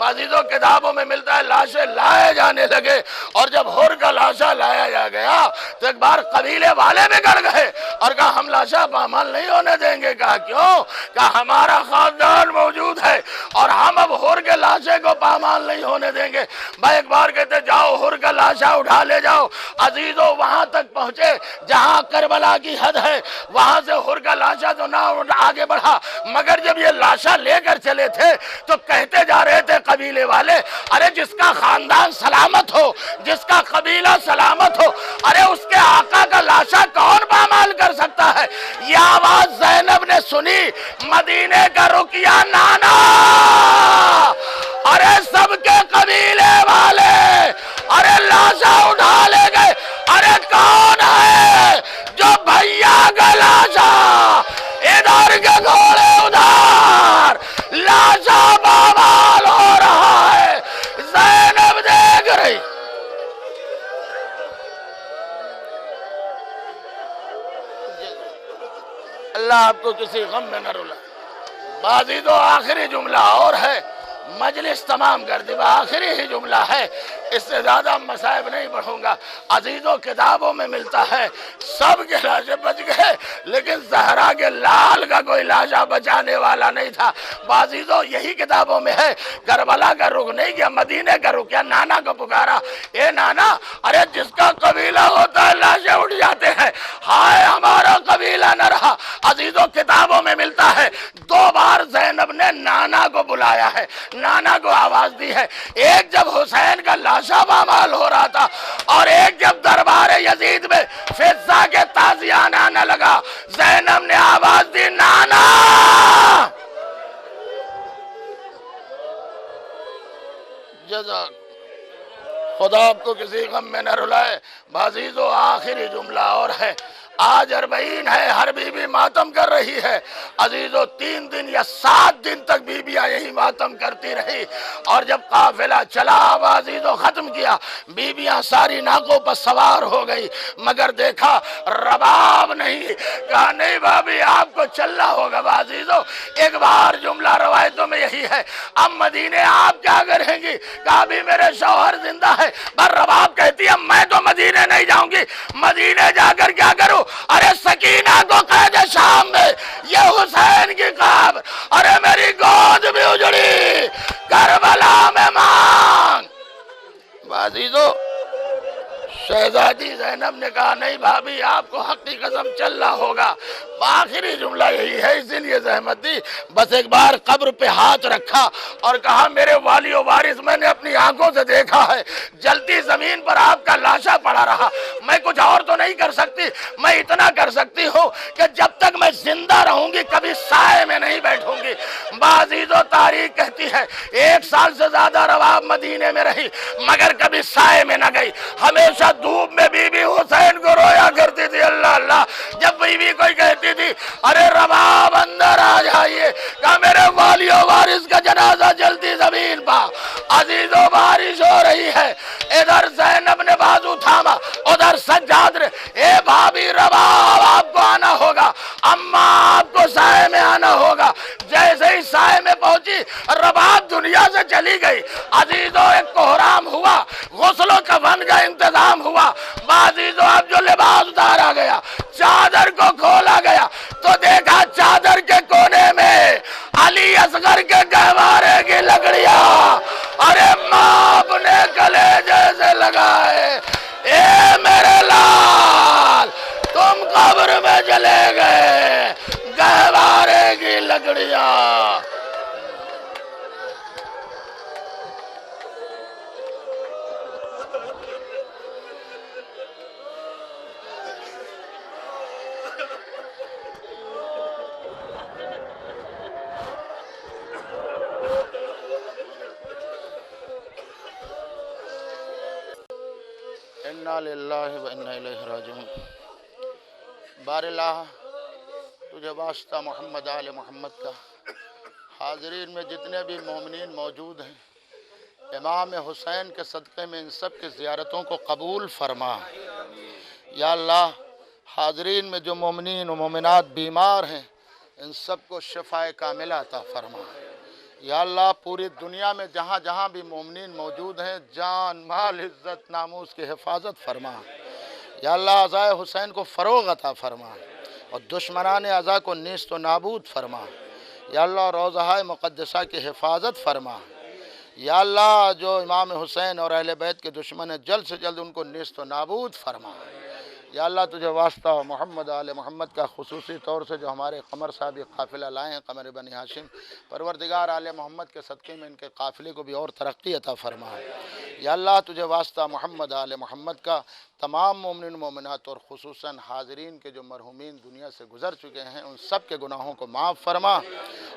عزیزو کتابوں میں ملتا ہے لاشیں لائے جانے لگے، اور جب حر کا لاشا لایا جا گیا تو ایک بار قبیلے والے بھی گڑ گئے اور کہا ہم لاشا پامال نہیں ہونے دیں گے۔ کہا کیوں؟ کہا ہمارا خاندان موجود ہے اور ہم اب حر کے لاشے کو پامال نہیں ہونے دیں گے۔ بھائی ایک بار کہتے جاؤ حر کا لاشا اٹھا لے جاؤ۔ عزیزو وہاں تک پہنچے جہاں کربلا کی حد ہے، وہاں سے حر کا لاشا تو نہ آگے بڑھا، مگر جب یہ لاشا لے کر چلے تھے تو کہتے جا رہے تھے قبیلے والے ارے جس کا خاندان سلامت ہو، جس کا قبیلہ سلامت ہو، ارے اس کے آقا کا لاشا کون پامال کر سکتا ہے؟ یہ آواز زینب نے سنی، مدینے کا رقیہ نانا ارے سب کے قبیلے والے ارے لاشا اٹھا لے گئے. ارے کون ہے جو بھیا کا لاشا ادھر کے گھوڑے ادھر لاشا بوال ہو رہا ہے. زینب دیکھ رہی. اللہ آپ کو کسی غم میں نہ رلائے. بازی تو آخری جملہ اور ہے، مجلس تمام کر دی. آخری ہی جملہ ہے، اس سے زیادہ مصائب نہیں پڑھوں گا. عزیزوں کتابوں میں ملتا ہے سب کے لاشیں بچ گئے لیکن زہرا کے لال کا کوئی لاشا بچانے والا نہیں تھا. عزیزوں یہی کتابوں میں ہے. کربلا کا رخ نہیں کیا، مدینے کا رخ کیا. نانا کو پکارا، اے نانا. ارے جس کا قبیلہ ہوتا ہے لاشیں اٹھ جاتے ہیں. ہائے ہمارا قبیلہ نہ رہا. عزیزوں کتابوں میں ملتا ہے 2 بار زینب نے نانا کو بلایا ہے، نانا کو آواز دی ہے. ایک جب حسین کا لاشا پامال ہو رہا تھا اور ایک جب دربار یزید میں فضہ کے تازیان آنے لگا، زینب نے آواز دی نانا. جزاک خدا آپ کو کسی غم میں نہ رلائے. عزیزو آخری جملہ اور ہے. آج 40 ہے، ہر بی بی ماتم کر رہی ہے. عزیزو 3 دن یا 7 دن تک بیویاں یہی ماتم کرتی رہی اور جب قافلہ چلا عزیزو ختم کیا، بیویاں ساری ناکوں پر سوار ہو گئی مگر دیکھا رباب نہیں. کہا نہیں بھابی آپ کو چلنا ہوگا. عزیزو ایک بار جملہ روایتوں میں یہی ہے، اب مدینے آپ کیا کریں گی؟ کہا بھی میرے شوہر زندہ ہے. پر رباب کہتی ہے میں تو مدینے نہیں جاؤں گی. مدینے جا کر کیا کروں؟ ارے سکینہ کو قید شام میں، یہ حسین کی قبر، ارے میری گود بھی اجڑی کربلا میں مانگ. عزیزو شہزادی زینب نے کہا نہیں بھابی آپ کو حق کی قسم چلنا ہوگا. آخری جملہ یہی ہے، اسی لیے زحمت دی. بس ایک بار قبر پہ ہاتھ رکھا اور کہا میرے والی و وارث میں نے اپنی آنکھوں سے دیکھا ہے جلتی زمین پر آپ کا لاشا پڑا رہا. میں کچھ اور تو نہیں کر سکتی، میں اتنا کر سکتی ہوں کہ جب تک میں زندہ رہوں گی کبھی سائے میں نہیں بیٹھوں گی. عزیزو تاریخ کہتی ہے 1 سال سے زیادہ رباب مدینے میں رہی مگر کبھی سائے میں نہ گئی. ہمیشہ دھوپ میں بی بی حسین کو رویا کرتی تھی. اللہ اللہ. جب بی بی کوئی کہتی تھی ارے رباب اندر آ جائیے، کہا میرے والی و وارث کا جنازہ جلتی زمین پا. عزیزو بارش ہو رہی ہے، ادھر زینب نے بازو تھاما، ادھر سجاد نے. اے بھابی رباب آپ کو آنا ہوگا، اماں آپ کو سائے میں آنا ہوگا. جیسے ہی سائے میں پہنچی رباب دنیا سے چلی گئی. عزیزو ایک کوہرام ہوا، غسل و کفن کا انتظام ہوا. عزیزو اب جو لباس اتارا گیا، چادر کو کھولا گیا تو دیکھا چادر کے کونے میں علی اصغر کے گہوارے کی لکڑیاں. ارے ماں اپنے کلیجے سے لگائے، اے میرے لال تم قبر میں چلے گئے، گہوارے کی لکڑیاں. انا للہ و انا الیہ راجعون. بار اللہ تجھے واسطہ محمد آل محمد کا، حاضرین میں جتنے بھی مومنین موجود ہیں، امام حسین کے صدقے میں ان سب کی زیارتوں کو قبول فرما. یا اللہ حاضرین میں جو مومنین و مومنات بیمار ہیں ان سب کو شفاء کاملہ عطا فرما. یا اللہ پوری دنیا میں جہاں جہاں بھی مومنین موجود ہیں جان مال عزت ناموس کی حفاظت فرما. یا اللہ عزائے حسین کو فروغ عطا فرما اور دشمنان عزا کو نیست و نابود فرما. یا اللہ روضہ مقدسہ کی حفاظت فرما. یا اللہ جو امام حسین اور اہل بیت کے دشمن ہیں جلد سے جلد ان کو نیست و نابود فرما. یا اللہ تجھے واسطہ محمد آل محمد کا، خصوصی طور سے جو ہمارے قمر صاحب قافلہ لائے ہیں، قمر بنی ہاشم، پروردگار آل محمد کے صدقے میں ان کے قافلے کو بھی اور ترقی عطا فرما. یا اللہ تجھے واسطہ محمد آل محمد کا، تمام مومنین مومنات اور خصوصاً حاضرین کے جو مرحومین دنیا سے گزر چکے ہیں ان سب کے گناہوں کو معاف فرما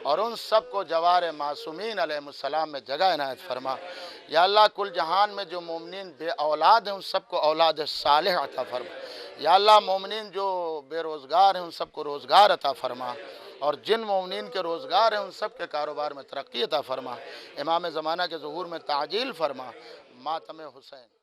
اور ان سب کو جوار معصومین علیہ السلام میں جگہ عنایت فرما۔ یا اللہ کل جہان میں جو مومنین بے اولاد ہیں ان سب کو اولاد صالح عطا فرما۔ یا اللہ مومنین جو بے روزگار ہیں ان سب کو روزگار عطا فرما، اور جن مومنین کے روزگار ہیں ان سب کے کاروبار میں ترقی عطا فرما۔ امام زمانہ کے ظہور میں تعجیل فرما۔ ماتم حسین